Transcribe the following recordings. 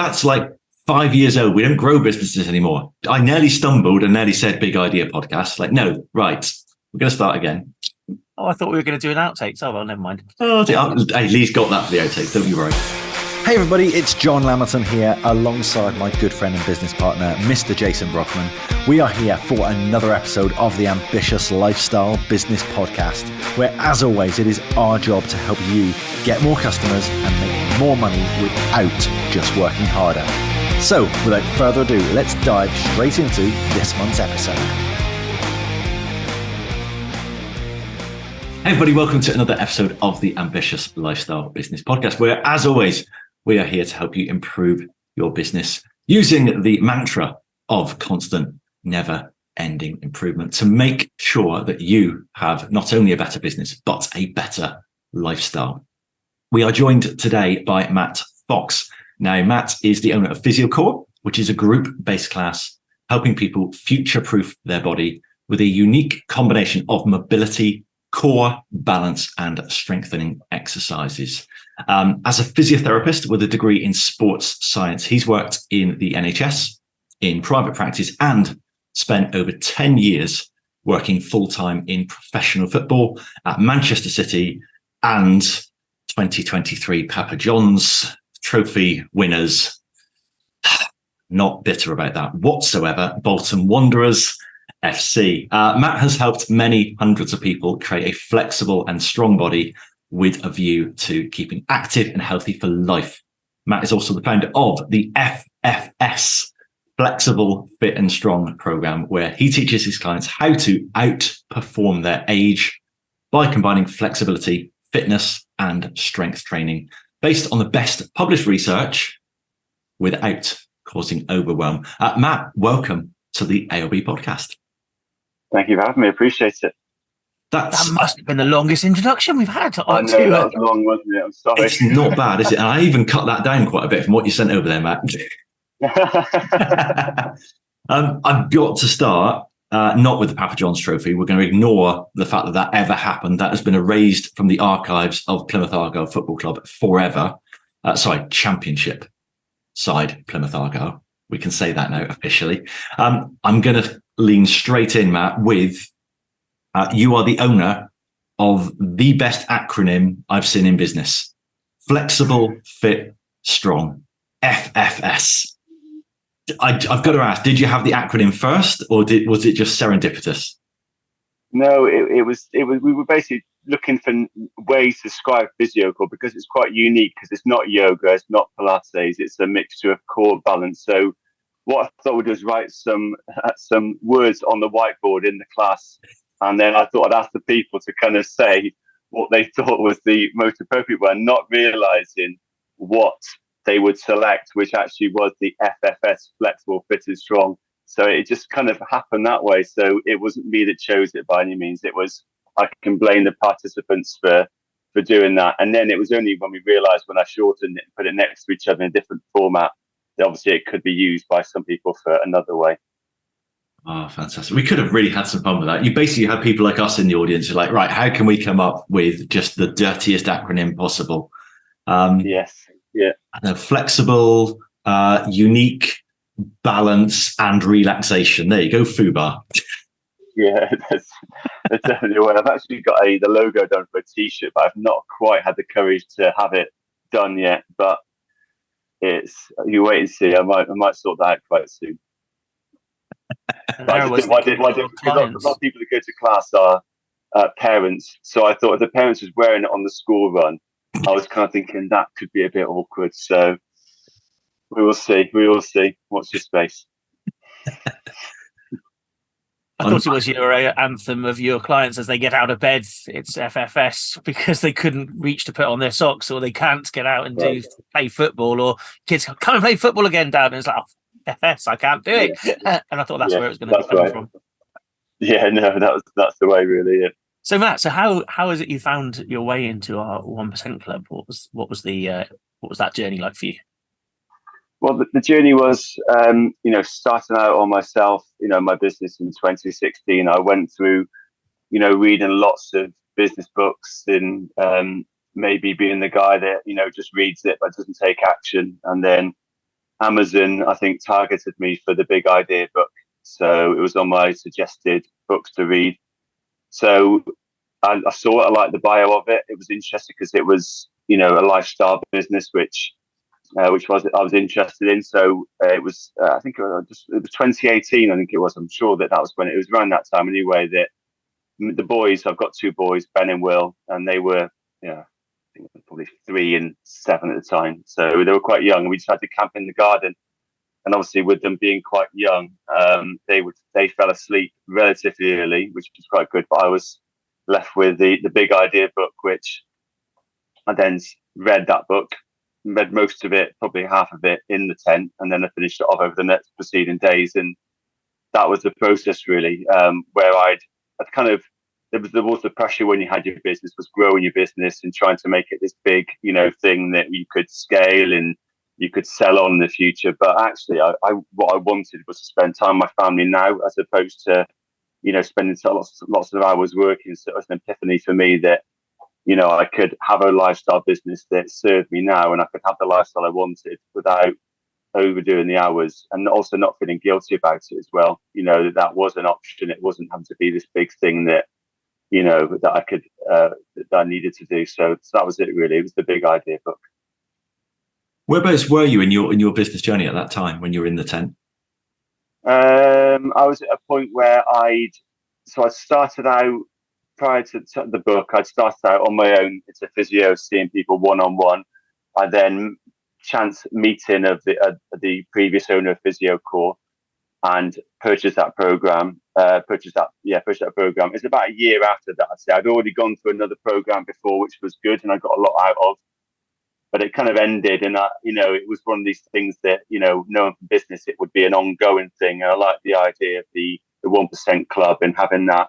That's like 5 years old. We don't grow businesses anymore. I nearly stumbled and nearly said big idea podcast. Like, no, right. We're going to start again. Oh, I thought we were going to do an outtake. Oh, well, never mind. Oh, hey, Lee's got that for the outtakes. Don't you worry. Hey everybody, it's John Lamberton here alongside my good friend and business partner, Mr. Jason Brockman. We are here for another episode of the Ambitious Lifestyle Business Podcast, where as always, it is our job to help you get more customers and make more money without just working harder. So without further ado, let's dive straight into this month's episode. Hey everybody, welcome to another episode of the Ambitious Lifestyle Business Podcast, where as always, we are here to help you improve your business using the mantra of constant, never-ending improvement to make sure that you have not only a better business, but a better lifestyle. We are joined today by Matt Fox. Now, Matt is the owner of Physiocore, which is a group-based class helping people future-proof their body with a unique combination of mobility, core, balance, and strengthening exercises. As a physiotherapist with a degree in sports science, he's worked in the NHS, in private practice, and spent over 10 years working full-time in professional football at Manchester City and 2023 Papa John's trophy winners. Not bitter about that whatsoever. Bolton Wanderers FC. Matt has helped many hundreds of people create a flexible and strong body with a view to keeping active and healthy for life. Matt is also the founder of the FFS, Flexible, Fit and Strong program, where he teaches his clients how to outperform their age by combining flexibility, fitness, and strength training based on the best published research without causing overwhelm. Matt, welcome to the ALB podcast. Thank you for having me. Appreciate it. That must have been the longest introduction we've had. I know, that was long, wasn't it? I'm sorry. It's not bad, is it? And I even cut that down quite a bit from what you sent over there, Matt. I've got to start, not with the Papa John's trophy. We're going to ignore the fact that that ever happened. That has been erased from the archives of Plymouth Argyle Football Club forever. Championship side Plymouth Argyle. We can say that now officially. I'm going to lean straight in, Matt, with you are the owner of the best acronym I've seen in business. Flexible, Fit, Strong. FFS. I've got to ask, did you have the acronym first or was it just serendipitous? No, it was. We were basically looking for ways to describe Physiocore because it's quite unique because it's not yoga, it's not Pilates, it's a mixture of core balance. So what I thought was write some words on the whiteboard in the class. And then I thought I'd ask the people to kind of say what they thought was the most appropriate one, not realizing what they would select, which actually was the FFS, Flexible, Fit and Strong. So it just kind of happened that way. So it wasn't me that chose it by any means. It was, I can blame the participants for doing that. And then it was only when we realized when I shortened it and put it next to each other in a different format, that obviously it could be used by some people for another way. Oh, fantastic. We could have really had some fun with that. You basically had people like us in the audience who are like, right, how can we come up with just the dirtiest acronym possible? Yes. Yeah. Flexible, unique, balance, and relaxation. There you go, FUBAR. Yeah, that's definitely one. I've actually got the logo done for a t-shirt, but I've not quite had the courage to have it done yet. But you wait and see. I might sort that out quite soon. Why did because a lot of people that go to class are parents. So I thought if the parents was wearing it on the school run, I was kind of thinking that could be a bit awkward. So we will see. Watch your space. I thought it was your anthem of your clients as they get out of bed. It's FFS because they couldn't reach to put on their socks, or they can't get out and play football, or kids come and play football again, Dad. And it's like, oh, FS, I can't do it. Yeah. And I thought that's where it was going to come from. Yeah, no, that's the way, really. Yeah. So Matt, how is it you found your way into our 1% club? What was that journey like for you? Well, the journey was, starting out on myself, my business in 2016. I went through, reading lots of business books and maybe being the guy that, just reads it but doesn't take action. And then Amazon, I think, targeted me for the Big Idea book. So it was on my suggested books to read. So I saw it, I liked the bio of it. It was interesting because it was, a lifestyle business, which I was interested in. So it was, I think it was 2018. I think it was. I'm sure that was when it was around that time anyway. That the boys, I've got two boys, Ben and Will, and they were, I think probably 3 and 7 at the time. So they were quite young, and we decided to camp in the garden. And obviously, with them being quite young, they fell asleep relatively early, which was quite good. But I was left with the Big Idea book, which I then read that book, read most of it, probably half of it in the tent, and then I finished it off over the next preceding days. And that was the process really, where I'd kind of, there was the pressure when you had your business, was growing your business and trying to make it this big, thing that you could scale and you could sell on in the future. But actually, what I wanted was to spend time with my family now, as opposed to, spending lots of hours working. So it was an epiphany for me that, I could have a lifestyle business that served me now, and I could have the lifestyle I wanted without overdoing the hours, and also not feeling guilty about it as well. That was an option. It wasn't having to be this big thing that, that I could, that I needed to do. So that was it really. It was the Big Idea book. Whereabouts were you in your business journey at that time when you were in the tent? I was at a point where I started out, prior to the book, I'd started out on my own. It's a physio, seeing people one-on-one. I then chance meeting of the previous owner of Physiocore and purchased that program. Purchased that program. It's about a year after that, I'd say. I'd already gone through another program before, which was good, and I got a lot out of. But it kind of ended, and it was one of these things that, knowing from business, it would be an ongoing thing. And I like the idea of the 1% club and having that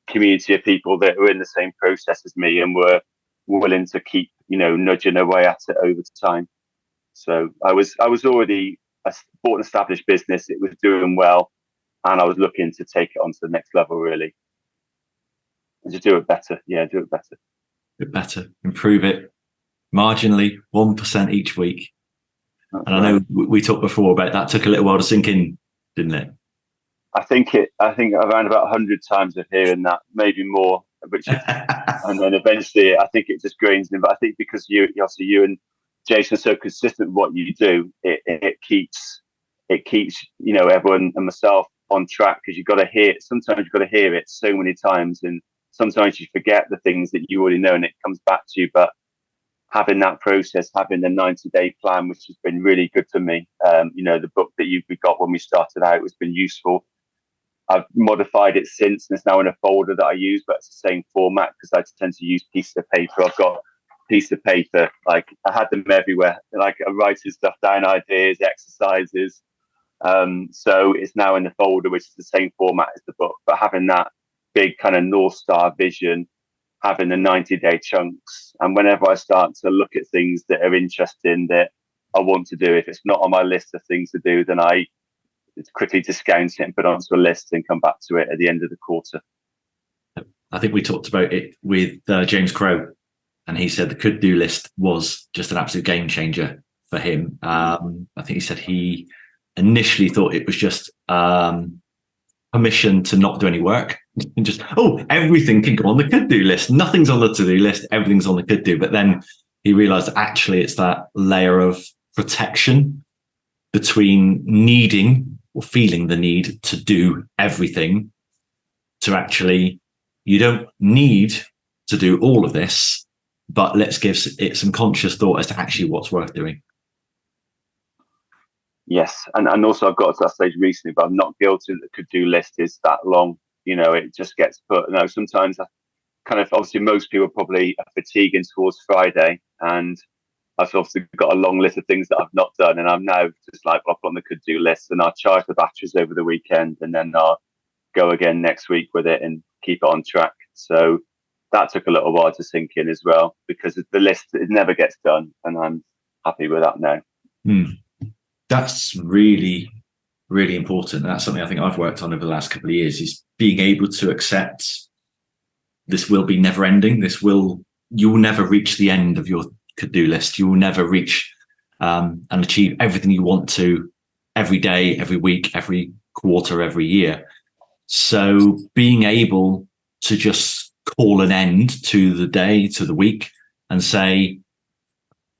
community of people that were in the same process as me and were willing to keep, nudging away at it over time. So I was already bought an established business. It was doing well, and I was looking to take it on to the next level, really, and to do it better. Yeah, do it better. Do it better, improve it marginally, 1% each week. That's and right. I know we talked before about that. Took a little while to sink in, didn't it? I think around about 100 times of hearing that, maybe more, and then eventually I think it just grains in. But I think because you and Jason are so consistent with what you do, it keeps everyone and myself on track, because you've got to hear it. Sometimes you've got to hear it so many times, and sometimes you forget the things that you already know, and it comes back to you. But having that process, having the 90-day plan, which has been really good for me. The book that we got when we started out has been useful. I've modified it since, and it's now in a folder that I use, but it's the same format because I tend to use pieces of paper. I've got a piece of paper, like I had them everywhere, like I write stuff down, ideas, exercises. So it's now in the folder, which is the same format as the book, but having that big kind of North Star vision, having the 90-day chunks. And whenever I start to look at things that are interesting that I want to do, if it's not on my list of things to do, then I quickly discount it and put it onto a list and come back to it at the end of the quarter. I think we talked about it with James Crow, and he said the could-do list was just an absolute game changer for him. I think he said he initially thought it was just permission to not do any work and just, everything can go on the could-do list. Nothing's on the to-do list. Everything's on the could-do. But then he realized actually it's that layer of protection between needing or feeling the need to do everything to actually, you don't need to do all of this, but let's give it some conscious thought as to actually what's worth doing. Yes, and also I've got to that stage recently, but I'm not guilty that the could-do list is that long. It just gets put. Sometimes I kind of, obviously most people probably are fatiguing towards Friday, and I've obviously got a long list of things that I've not done, and I'm now just like, I'll put on the could-do list, and I'll charge the batteries over the weekend, and then I'll go again next week with it and keep it on track. So that took a little while to sink in as well, because the list, it never gets done, and I'm happy with that now. That's really, really important. That's something I think I've worked on over the last couple of years, is being able to accept this will be never ending. You will never reach the end of your could-do list. You will never reach and achieve everything you want to every day, every week, every quarter, every year. So being able to just call an end to the day, to the week, and say,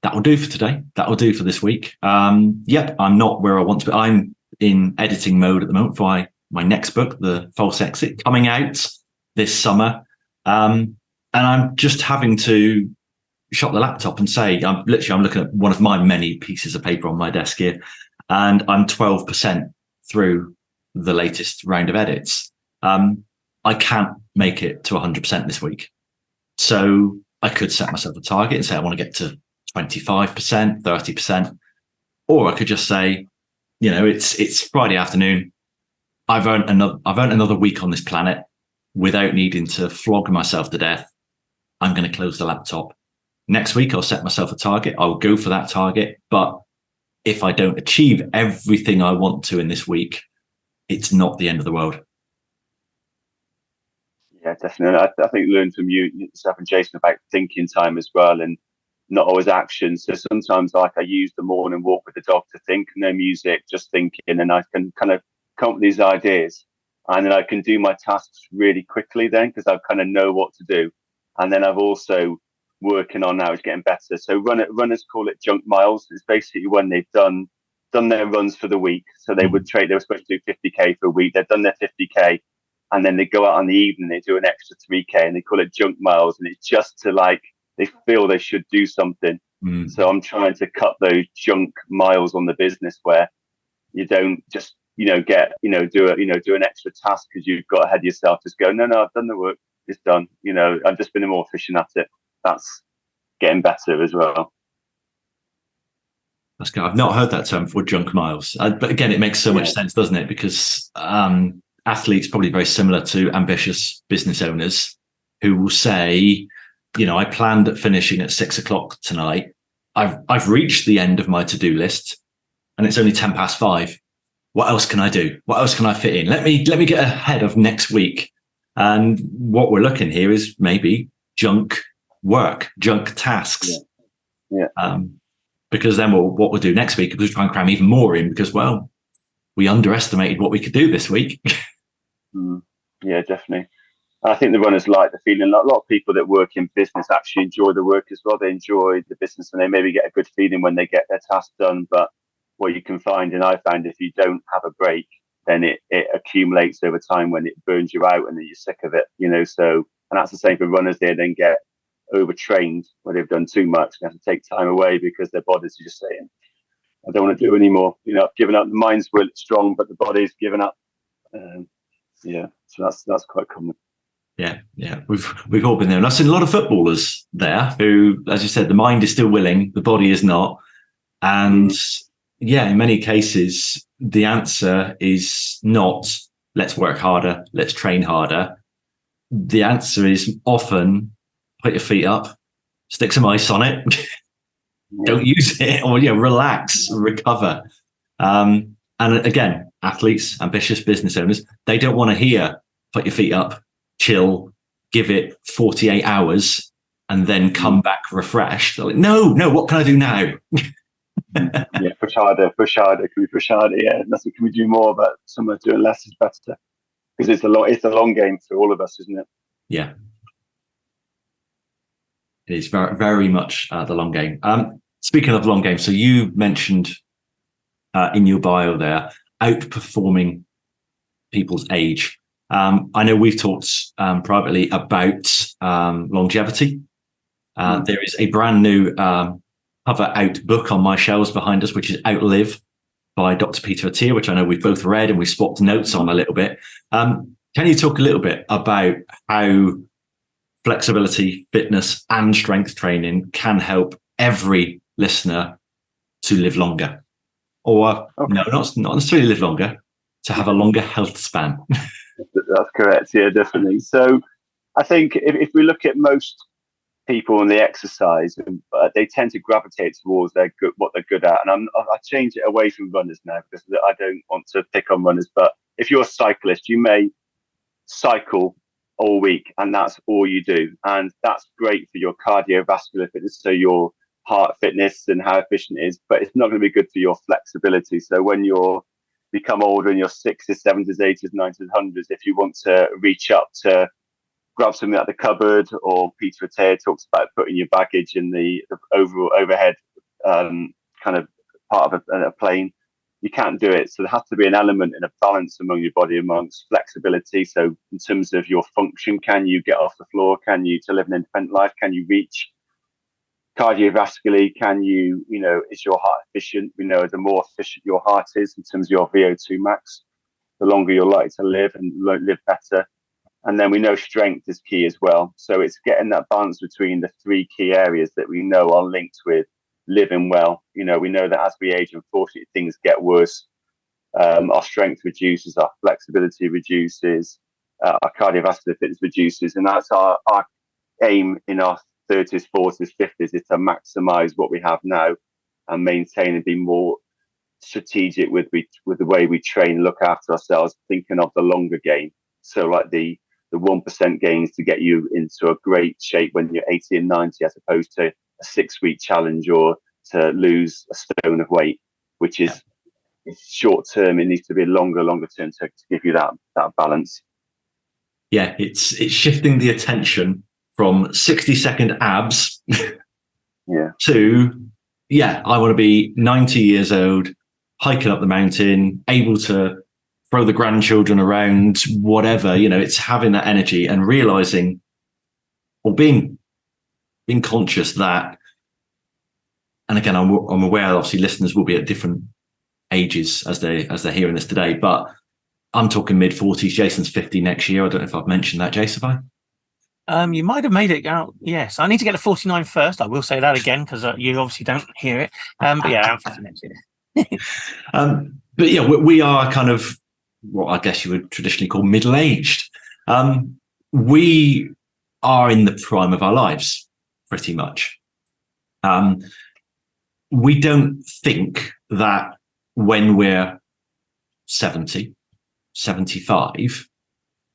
that will do for today. That will do for this week. Yep, I'm not where I want to be. I'm in editing mode at the moment for my next book, The False Exit, coming out this summer. And I'm just having to shut the laptop and say, I'm looking at one of my many pieces of paper on my desk here, and I'm 12% through the latest round of edits. I can't make it to 100% this week. So I could set myself a target and say, I want to get to 25%, 30%, or I could just say, it's Friday afternoon. I've earned another week on this planet without needing to flog myself to death. I'm going to close the laptop. Next week, I'll set myself a target. I'll go for that target. But if I don't achieve everything I want to in this week, it's not the end of the world. Yeah, definitely. I think learn from you, yourself and Jason, about thinking time as well, and not always action. So sometimes, like, I use the morning walk with the dog to think, no music, just thinking, and I can kind of come up with these ideas, and then I can do my tasks really quickly then, because I kind of know what to do. And then I've also working on now is getting better. So runners call it junk miles. It's basically when they've done their runs for the week. So they were supposed to do 50k for a week. They've done their 50k, and then they go out in the evening, they do an extra 3k, and they call it junk miles. And it's just to, like, they feel they should do something. So I'm trying to cut those junk miles on the business, where you don't just do an extra task because you've got ahead of yourself. Just go, no, I've done the work, it's done. I've just been more efficient at it. That's getting better as well. That's good. I've not heard that term for junk miles, but again, it makes so much sense, doesn't it? Because athletes probably very similar to ambitious business owners who will say, I planned at finishing at 6:00 tonight. I've reached the end of my to-do list, and it's only 5:10. What else can I do? What else can I fit in? Let me get ahead of next week. And what we're looking here is maybe junk work, junk tasks. Yeah. Because then what we'll do next week is we'll try and cram even more in, because, well, we underestimated what we could do this week. Yeah, definitely. I think the runners like the feeling. A lot of people that work in business actually enjoy the work as well. They enjoy the business, and they maybe get a good feeling when they get their task done. But what you can find, and I found, if you don't have a break, then it accumulates over time when it burns you out, and then you're sick of it. So, and that's the same for runners. They then get overtrained when they've done too much. They have to take time away because their bodies are just saying, I don't want to do anymore. I've given up. The mind's really strong, but the body's given up. So that's quite common. Yeah. We've all been there. And I've seen a lot of footballers there who, as you said, the mind is still willing, the body is not. And in many cases, the answer is not, let's work harder, let's train harder. The answer is often, put your feet up, stick some ice on it, don't use it, or relax, recover. And again, athletes, ambitious business owners, they don't want to hear, put your feet up, chill, give it 48 hours, and then come back refreshed. They're like, no, what can I do now? Push harder. Can we push harder? Yeah, can we do more? But some are doing less is better, because it's a long game for all of us, isn't it? Yeah. It is very, very much the long game. Speaking of long game, so you mentioned in your bio there, outperforming people's age. I know we've talked privately about longevity. There is a brand new cover out book on my shelves behind us, which is Outlive by Dr. Peter Attia, which I know we've both read and we swapped notes on a little bit. Can you talk a little bit about how flexibility, fitness, and strength training can help every listener to live longer? Or no, not necessarily live longer, to have a longer health span. That's correct. Yeah, definitely. So I think if we look at most people and they exercise, they tend to gravitate towards what they're good at. And I change it away from runners now, because I don't want to pick on runners. But if you're a cyclist, you may cycle all week and that's all you do. And that's great for your cardiovascular fitness. So your heart fitness and how efficient it is, but it's not going to be good for your flexibility. So when you're become older in your 60s, 70s, 80s, 90s, 100s, if you want to reach up to grab something out the cupboard, or Peter Attia talks about putting your baggage in the overall overhead kind of part of a plane, you can't do it. So there has to be an element and a balance among your body amongst flexibility. So in terms of your function, can you get off the floor? Can you to live an independent life? Can you reach? Cardiovascularly, can you, is your heart efficient? We know the more efficient your heart is in terms of your VO2 max, the longer you're likely to live and live better. And then we know strength is key as well. So it's getting that balance between the three key areas that we know are linked with living well. We know that as we age, unfortunately, things get worse. Our strength reduces, our flexibility reduces, our cardiovascular fitness reduces. And that's our aim in our 30s, 40s, 50s, is to maximize what we have now and maintain and be more strategic with the way we train, look after ourselves, thinking of the longer game. So like the 1% gains to get you into a great shape when you're 80 and 90, as opposed to a 6-week challenge or to lose a stone of weight, which is short term. It needs to be longer term to give you that balance. Yeah, it's shifting the attention from 60-second abs to, I want to be 90 years old, hiking up the mountain, able to throw the grandchildren around, whatever, it's having that energy and realizing, or being conscious that, and again, I'm aware obviously listeners will be at different ages as they're hearing this today, but I'm talking mid-40s. Jason's 50 next year. I don't know if I've mentioned that, Jason, have I? You might have made it out. Yes, I need to get to 49 first. I will say that again because you obviously don't hear it. But yeah, I'm 50 next year. But yeah, we are kind of what I guess you would traditionally call middle-aged. We are in the prime of our lives, pretty much. We don't think that when we're 70, 75,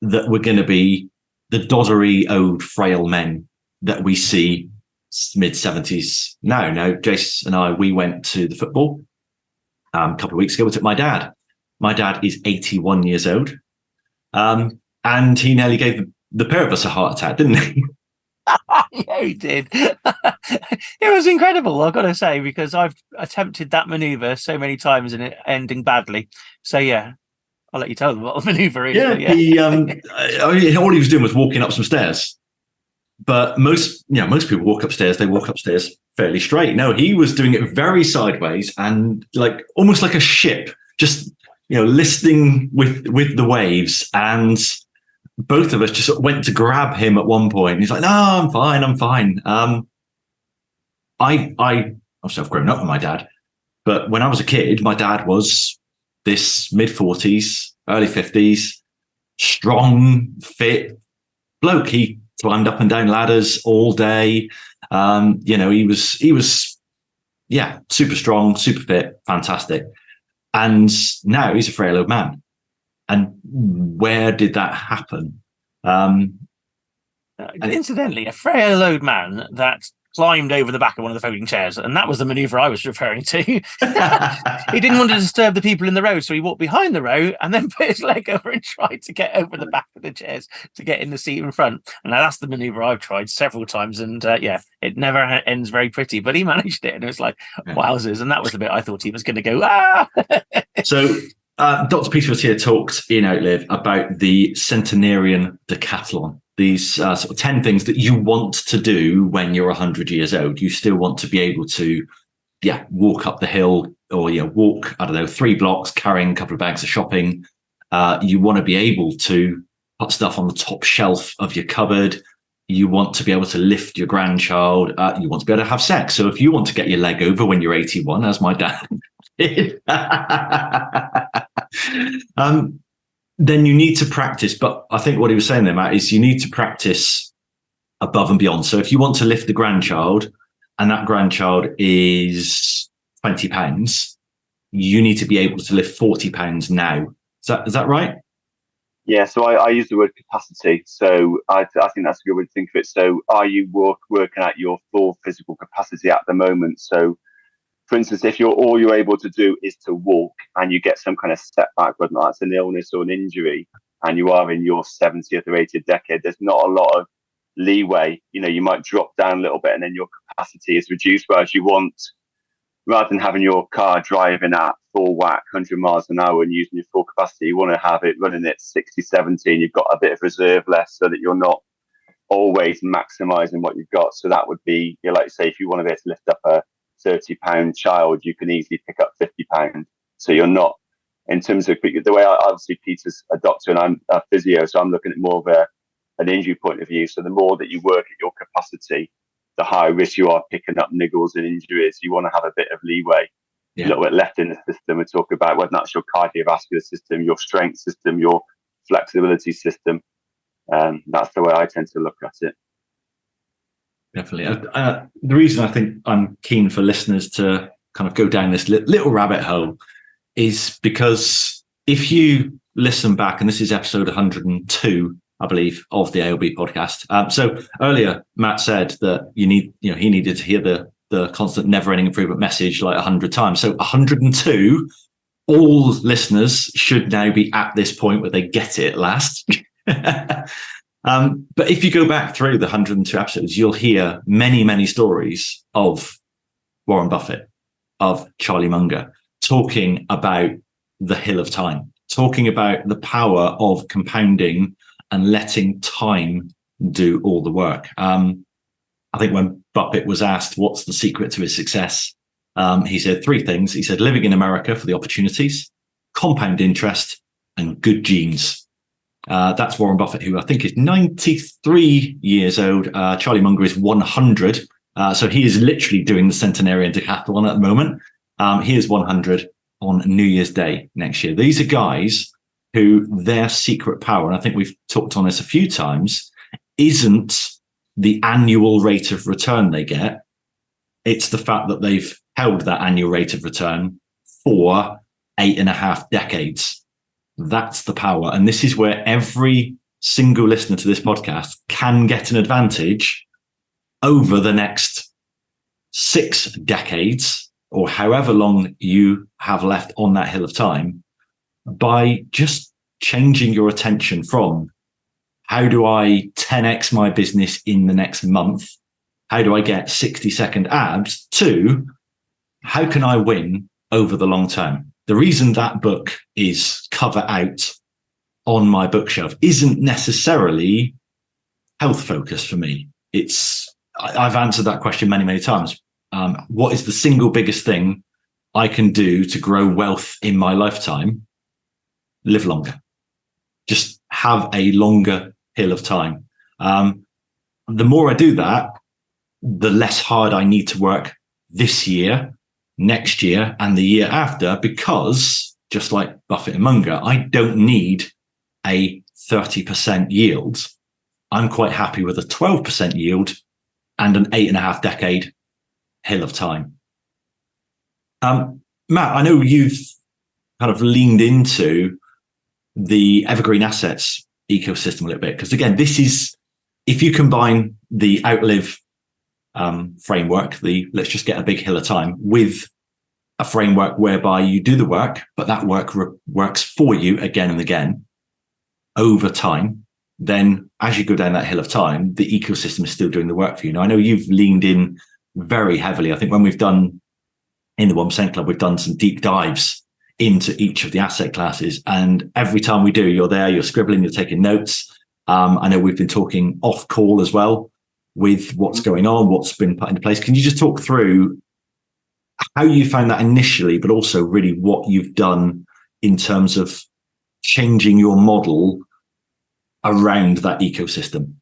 that we're going to be the doddery old frail men that we see mid-70s now. No, Jace and I, we went to the football a couple of weeks ago. We took my dad. My dad is 81 years old. And he nearly gave the pair of us a heart attack, didn't he? Yeah, he did. It was incredible, I've got to say, because I've attempted that maneuver so many times and it ending badly. So yeah, I'll let you tell them what the maneuver is. Yeah, he, all he was doing was walking up some stairs. But most people walk upstairs, they walk upstairs fairly straight. No, he was doing it very sideways and like almost like a ship, just listing with the waves. And both of us just sort of went to grab him at one point. He's like, "No, I'm fine. Obviously I've grown up with my dad, but when I was a kid, my dad was this mid-40s, early 50s, strong, fit bloke. He climbed up and down ladders all day. He was super strong, super fit, fantastic. And now he's a frail old man. And where did that happen? Incidentally, a frail old man that climbed over the back of one of the folding chairs, and that was the maneuver I was referring to. He didn't want to disturb the people in the row, so he walked behind the row and then put his leg over and tried to get over the back of the chairs to get in the seat in front. And that's the maneuver I've tried several times, and it never ends very pretty, but he managed it, and it was like, wowzers. And that was the bit I thought he was going to go, ah! So Dr. Peter Attia talked in Outlive about the centenarian decathlon. These sort of 10 things that you want to do when you're 100 years old. You still want to be able to, walk up the hill or, walk, 3 blocks carrying a couple of bags of shopping. You want to be able to put stuff on the top shelf of your cupboard. You want to be able to lift your grandchild. You want to be able to have sex. So if you want to get your leg over when you're 81, as my dad did, then you need to practice. But I think what he was saying there, Matt, is you need to practice above and beyond. So if you want to lift the grandchild and that grandchild is 20 pounds, you need to be able to lift 40 pounds now. Is that right? Yeah, so I use the word capacity. So I think that's a good way to think of it. So are you working at your full physical capacity at the moment? So for instance, if all you're able to do is to walk and you get some kind of setback, whether that's an illness or an injury, and you are in your 70th or 80th decade, there's not a lot of leeway. You might drop down a little bit and then your capacity is reduced. Whereas you want, rather than having your car driving at full whack, 100 miles an hour and using your full capacity, you want to have it running at 60, 70, and you've got a bit of reserve left so that you're not always maximizing what you've got. So that would be, like say, if you want to be able to lift up a 30-pound child, you can easily pick up 50 pounds. So you're not, in terms of the way, obviously Peter's a doctor and I'm a physio, so I'm looking at more of an injury point of view. So the more that you work at your capacity, the higher risk you are picking up niggles and injuries. You want to have a bit of leeway, a little bit left in the system. We talk about whether that's your cardiovascular system, your strength system, your flexibility system. That's the way I tend to look at it. Definitely. The reason I think I'm keen for listeners to kind of go down this little rabbit hole is because if you listen back, and this is episode 102, I believe, of the ALB podcast. So earlier, Matt said that he needed to hear the constant never-ending improvement message like 100 times. So 102, all listeners should now be at this point where they get it at last. But if you go back through the 102 episodes, you'll hear many, many stories of Warren Buffett, of Charlie Munger, talking about the hill of time, talking about the power of compounding and letting time do all the work. I think when Buffett was asked what's the secret to his success, he said three things. He said living in America for the opportunities, compound interest, and good genes. That's Warren Buffett, who I think is 93 years old. Charlie Munger is 100. So he is literally doing the centenarian decathlon at the moment. He is 100 on New Year's Day next year. These are guys who their secret power, and I think we've talked on this a few times, isn't the annual rate of return they get. It's the fact that they've held that annual rate of return for 8.5 decades. That's the power. And this is where every single listener to this podcast can get an advantage over the next 6 decades, or however long you have left on that hill of time, by just changing your attention from how do I 10x my business in the next month? How do I get 60-second abs? To how can I win over the long term? The reason that book is cover out on my bookshelf isn't necessarily health focused for me. I've answered that question many, many times. What is the single biggest thing I can do to grow wealth in my lifetime? Live longer. Just have a longer hill of time. The more I do that, the less hard I need to work this year, next year, and the year after, because just like Buffett and Munger, I don't need a 30% yield. I'm quite happy with a 12% yield and an 8.5 decade hill of time. Matt, I know you've kind of leaned into the Evergreen Assets ecosystem a little bit, because again, this is, if you combine the outlive framework, the let's just get a big hill of time, with a framework whereby you do the work, but that work works for you again and again over time, then as you go down that hill of time, the ecosystem is still doing the work for you. Now, I know you've leaned in very heavily. I think when we've done in the 1% Club, we've done some deep dives into each of the asset classes. And every time we do, you're there, you're scribbling, you're taking notes. I know we've been talking off call as well with what's going on, what's been put into place. Can you just talk through how you found that initially, but also really what you've done in terms of changing your model around that ecosystem?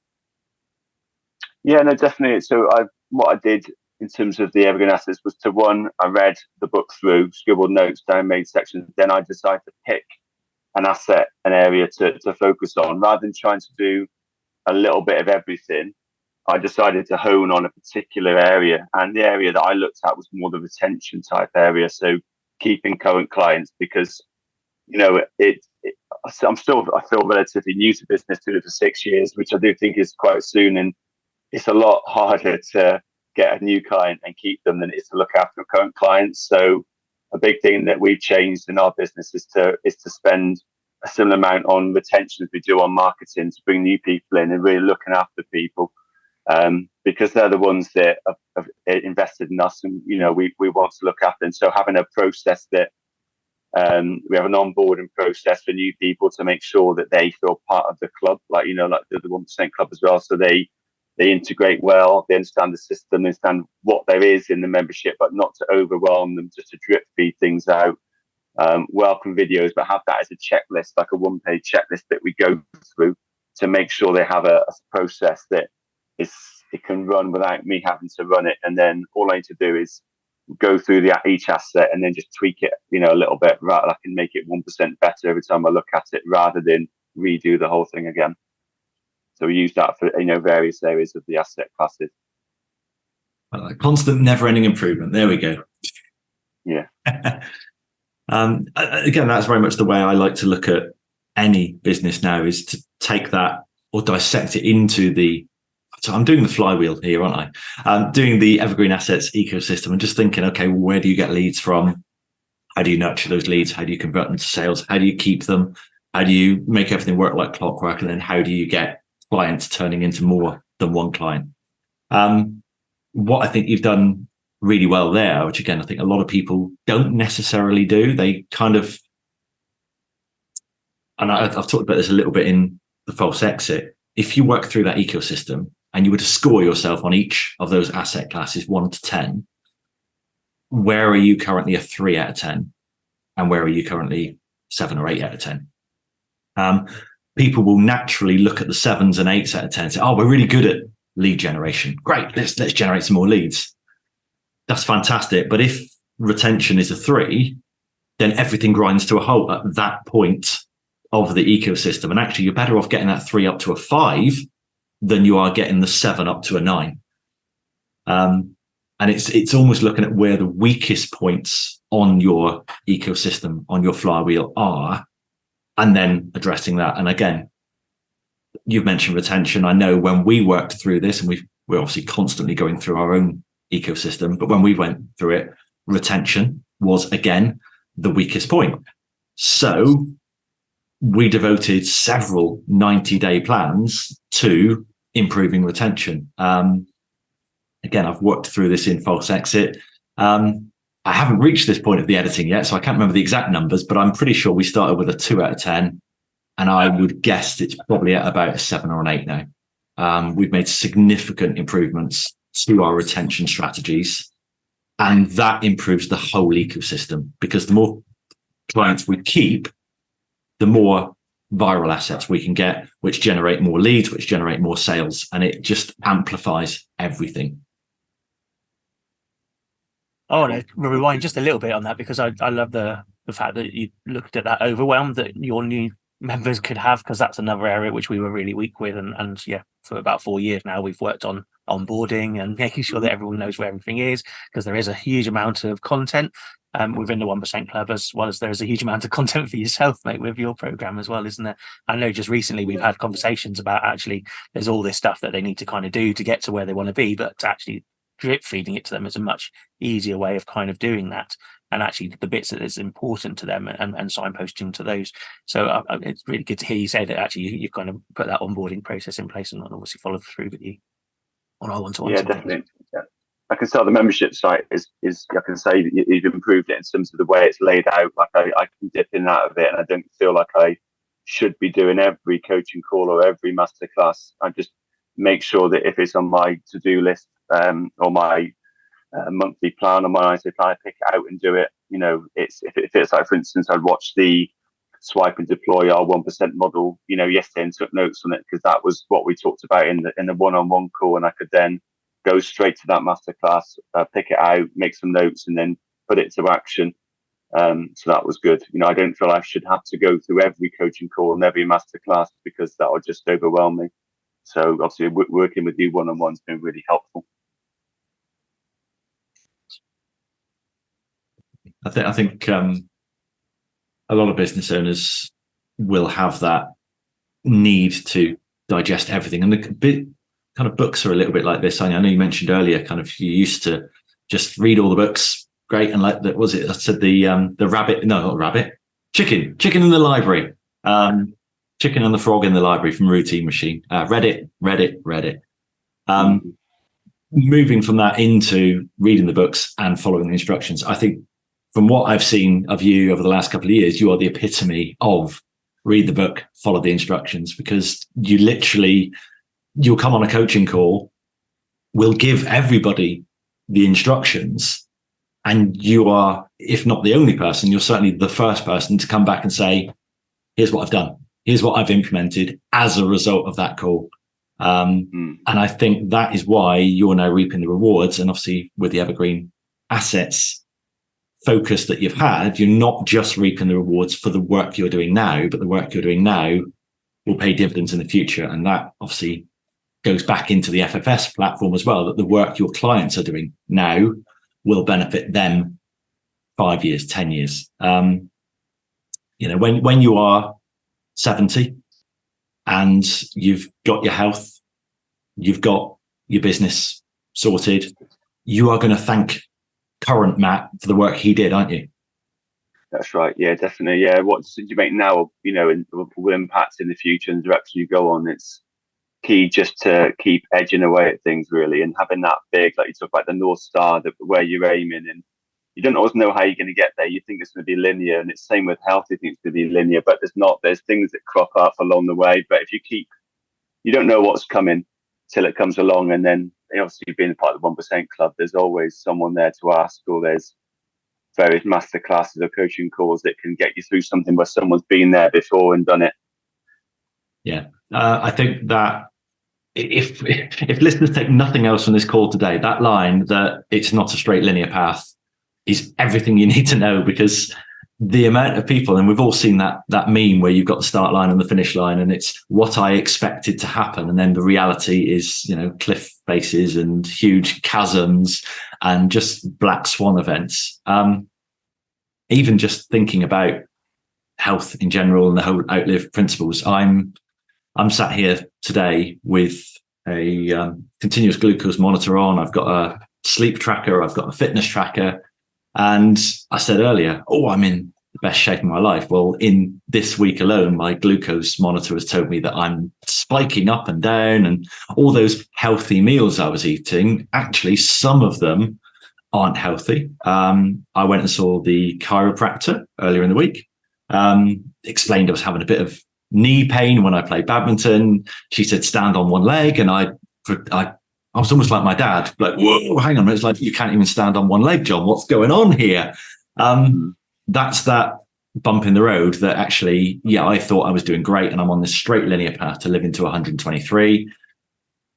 Yeah, no, definitely. So what I did in terms of the Evergreen Assets was to, one, I read the book through, scribbled notes down, made sections. Then I decided to pick an asset, an area to focus on. Rather than trying to do a little bit of everything, I decided to hone on a particular area. And the area that I looked at was more the retention type area. So keeping current clients, because I feel relatively new to business, doing it for 6 years, which I do think is quite soon, and it's a lot harder to get a new client and keep them than it is to look after current clients. So a big thing that we've changed in our business is to spend a similar amount on retention as we do on marketing, to bring new people in and really looking after people, because they're the ones that have invested in us, and we want to look after them. So having a process that we have an onboarding process for new people to make sure that they feel part of the club, like the 1% club as well. So they integrate well, they understand the system, they understand what there is in the membership, but not to overwhelm them, just to drip feed things out. Welcome videos, but have that as a checklist, like a one-page checklist that we go through to make sure they have a process that it can run without me having to run it. And then all I need to do is go through each asset and then just tweak it, a little bit, right? I can make it 1% better every time I look at it, rather than redo the whole thing again. So we use that for various areas of the asset classes. Constant, never-ending improvement. There we go. Yeah. Again, that's very much the way I like to look at any business now, is to take that or dissect it into so I'm doing the flywheel here, aren't I? Doing the Evergreen Assets ecosystem and just thinking, okay, well, where do you get leads from? How do you nurture those leads? How do you convert them to sales? How do you keep them? How do you make everything work like clockwork? And then how do you get clients turning into more than one client? What I think you've done really well there, which again, I think a lot of people don't necessarily do. They kind of, and I've talked about this a little bit in the false exit. If you work through that ecosystem and you were to score yourself on each of those asset classes 1 to 10, where are you currently a 3 out of 10? And where are you currently 7 or 8 out of 10? People will naturally look at the 7s and 8s out of 10 and say, oh, we're really good at lead generation. Great, let's generate some more leads. That's fantastic. But if retention is a 3, then everything grinds to a halt at that point of the ecosystem. And actually, you're better off getting that 3 up to a 5 than you are getting the 7 up to a 9. And it's almost looking at where the weakest points on your ecosystem, on your flywheel are, and then addressing that. And again, you've mentioned retention. I know when we worked through this, and we're obviously constantly going through our own ecosystem, but when we went through it, retention was again the weakest point. So we devoted several 90-day plans to improving retention. Again, I've worked through this in false exit. I haven't reached this point of the editing yet, so I can't remember the exact numbers, but I'm pretty sure we started with a 2 out of 10, and I would guess it's probably at about a 7 or an 8 now. We've made significant improvements to our retention strategies, and that improves the whole ecosystem, because the more clients we keep, the more viral assets we can get, which generate more leads, which generate more sales, and it just amplifies everything. I want to rewind just a little bit on that, because I love the fact that you looked at that overwhelm that your new members could have, because that's another area which we were really weak with. And yeah, for about 4 years now, we've worked on onboarding and making sure that everyone knows where everything is, because there is a huge amount of content within the 1% club, as well as there's a huge amount of content for yourself, mate, with your program as well, isn't there? I know just recently we've had conversations about actually there's all this stuff that they need to kind of do to get to where they want to be, but actually drip feeding it to them is a much easier way of kind of doing that, and actually the bits that is important to them and signposting to those. So it's really good to hear you say that actually you've kind of put that onboarding process in place and obviously followed through with you on our one-to-one. Yeah, definitely. Yeah. I can say the membership site is I can say that you've improved it in terms of the way it's laid out. Like I can dip in and out of it, and I don't feel like I should be doing every coaching call or every masterclass. I just make sure that if it's on my to-do list or my monthly plan or my ISO plan, I pick it out and do it. It's if it's like, for instance, I'd watch the Swipe and Deploy our 1% model, yesterday, and took notes on it, because that was what we talked about in the one-on-one call, and I could then go straight to that masterclass, pick it out, make some notes, and then put it to action. So that was good. I don't feel I should have to go through every coaching call and every masterclass, because that would just overwhelm me. So obviously working with you one-on-one has been really helpful. I think a lot of business owners will have that need to digest everything, and the kind of books are a little bit like this. I know you mentioned earlier, kind of you used to just read all the books, great, and like that was it. I said the rabbit, no, not rabbit, chicken in the library, chicken and the frog in the library from Routine Machine. Read it. Moving from that into reading the books and following the instructions, I think from what I've seen of you over the last couple of years, you are the epitome of read the book, follow the instructions, because you'll come on a coaching call, we'll give everybody the instructions, and you are, if not the only person, you're certainly the first person to come back and say, here's what I've done. Here's what I've implemented as a result of that call. And I think that is why you're now reaping the rewards. And obviously with the Evergreen Assets focus that you've had, you're not just reaping the rewards for the work you're doing now, but the work you're doing now will pay dividends in the future. And that obviously goes back into the FFS platform as well, that the work your clients are doing now will benefit them 5 years, 10 years. When you are 70 and you've got your health, you've got your business sorted, you are going to thank current Matt for the work he did, aren't you? That's right. Yeah, definitely. Yeah. What decisions you make now, will impact in the future and the direction you go on. It's key just to keep edging away at things, really, and having that big, like you talk about the North Star, where you're aiming, and you don't always know how you're going to get there. You think it's going to be linear, and it's same with health. You think it's going to be linear, but there's not. There's things that crop up along the way. But if you don't know what's coming till it comes along, and then obviously being part of the 1% club, there's always someone there to ask, or there's various master classes or coaching calls that can get you through something where someone's been there before and done it. Yeah, I think that if listeners take nothing else from this call today, that line that it's not a straight linear path is everything you need to know, because the amount of people, and we've all seen that meme where you've got the start line and the finish line, and it's what I expected to happen, and then the reality is cliff faces and huge chasms and just black swan events. Even just thinking about health in general and the whole outlive principles, I'm sat here today with a continuous glucose monitor on. I've got a sleep tracker, I've got a fitness tracker. And I said earlier, I'm in the best shape of my life. Well, in this week alone, my glucose monitor has told me that I'm spiking up and down, and all those healthy meals I was eating, actually, some of them aren't healthy. I went and saw the chiropractor earlier in the week, explained I was having a bit of knee pain when I play badminton. She said, stand on one leg. And I was almost like my dad, like, whoa, hang on. It's like, you can't even stand on one leg, John. What's going on here? That's that bump in the road that actually, I thought I was doing great, and I'm on this straight linear path to living to 123.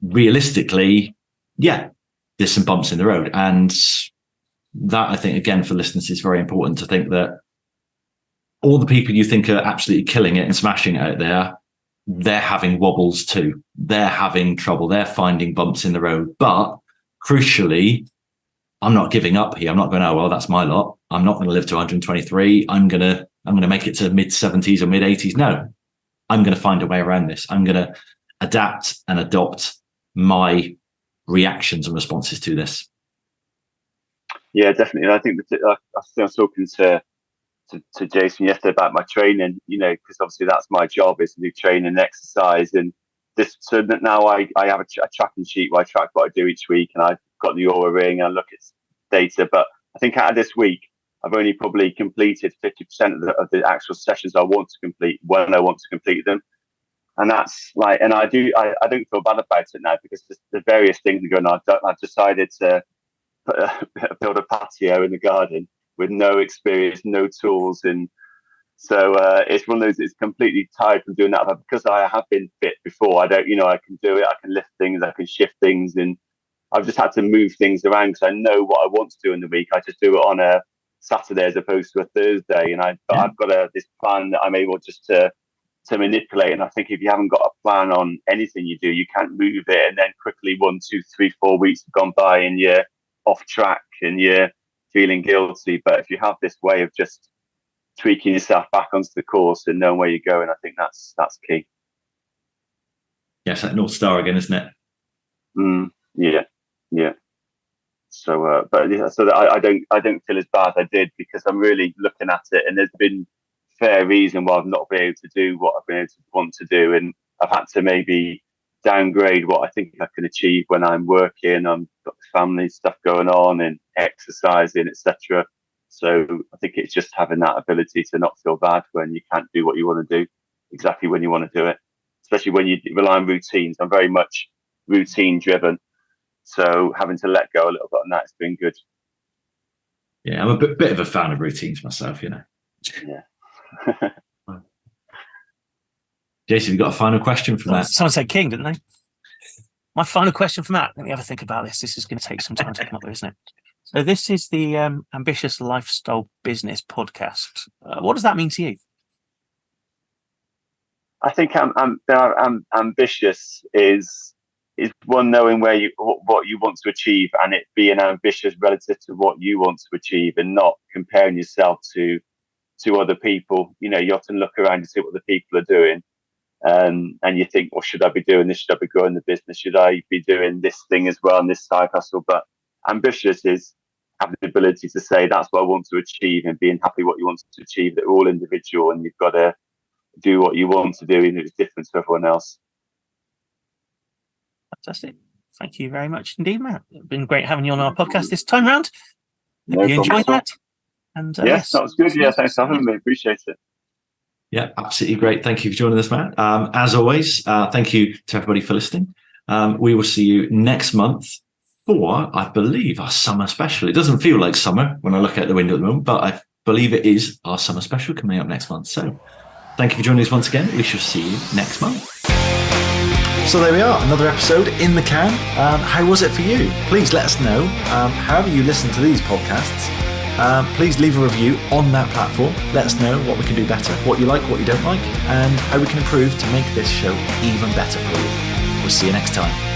Realistically, there's some bumps in the road. And that, I think, again, for listeners, is very important to think that all the people you think are absolutely killing it and smashing it out there, they're having wobbles too. They're having trouble. They're finding bumps in the road. But crucially, I'm not giving up here. I'm not going, that's my lot. I'm not going to live to 123. I'm going to make it to mid 70s or mid 80s. No, I'm going to find a way around this. I'm going to adapt and adopt my reactions and responses to this. Yeah, definitely. And I think that I was talking to Jason yesterday about my training, because obviously that's my job, is to do training and exercise. And so that now I have a tracking sheet where I track what I do each week, and I've got the Aura Ring and I look at data. But I think out of this week, I've only probably completed 50% of the actual sessions I want to complete when I want to complete them. And that's like, and I don't feel bad about it now, because the various things are going on. I've decided to build a patio in the garden with no experience, no tools. And so it's one of those, it's completely tired from doing that. But because I have been fit before, I can do it. I can lift things, I can shift things. And I've just had to move things around because I know what I want to do in the week. I just do it on a Saturday as opposed to a Thursday. And I've got this plan that I'm able just to manipulate. And I think if you haven't got a plan on anything you do, you can't move it. And then quickly 1, 2, 3, 4 weeks have gone by and you're off track and you're feeling guilty. But if you have this way of just tweaking yourself back onto the course and knowing where you're going. I think that's key. Yes, that North Star again, isn't it? Yeah. So, so that I don't feel as bad as I did, because I'm really looking at it, and there's been fair reason why I've not been able to do what I've been able to want to do, and I've had to maybe downgrade what I think I can achieve when I'm working. I've got family stuff going on and exercising, etc. So I think it's just having that ability to not feel bad when you can't do what you want to do exactly when you want to do it, especially when you rely on routines. I'm very much routine driven. So having to let go a little bit on that has been good. Yeah, I'm a bit of a fan of routines myself, you know. Yeah. Jason, you got a final question for Matt? Someone said King, didn't they? My final question for Matt. Let me have a think about this. This is going to take some time to come up with, isn't it? So this is the Ambitious Lifestyle Business Podcast. What does that mean to you? I think I'm ambitious is one, knowing what you want to achieve, and it being ambitious relative to what you want to achieve, and not comparing yourself to other people. You know, you often look around and see what the people are doing, and you think, well, should I be doing this? Should I be growing the business? Should I be doing this thing as well, and this side hustle? But ambitious is having the ability to say, that's what I want to achieve, and being happy what you want to achieve. That we're all individual, and you've got to do what you want to do, even if it's different to everyone else. Fantastic. Thank you very much indeed, Matt. It's been great having you on our podcast this time round. No you enjoyed that? And yes, that was good. Yeah, thanks for having me. Appreciate it. Yeah, absolutely great. Thank you for joining us, Matt. As always, thank you to everybody for listening. We will see you next month for, I believe, our summer special. It doesn't feel like summer when I look out the window at the moment, but I believe it is our summer special coming up next month. So thank you for joining us once again. We shall see you next month. So there we are, another episode in the can. How was it for you? Please let us know. However you listen to these podcasts, please leave a review on that platform. Let us know what we can do better, what you like, what you don't like, and how we can improve to make this show even better for you. We'll see you next time.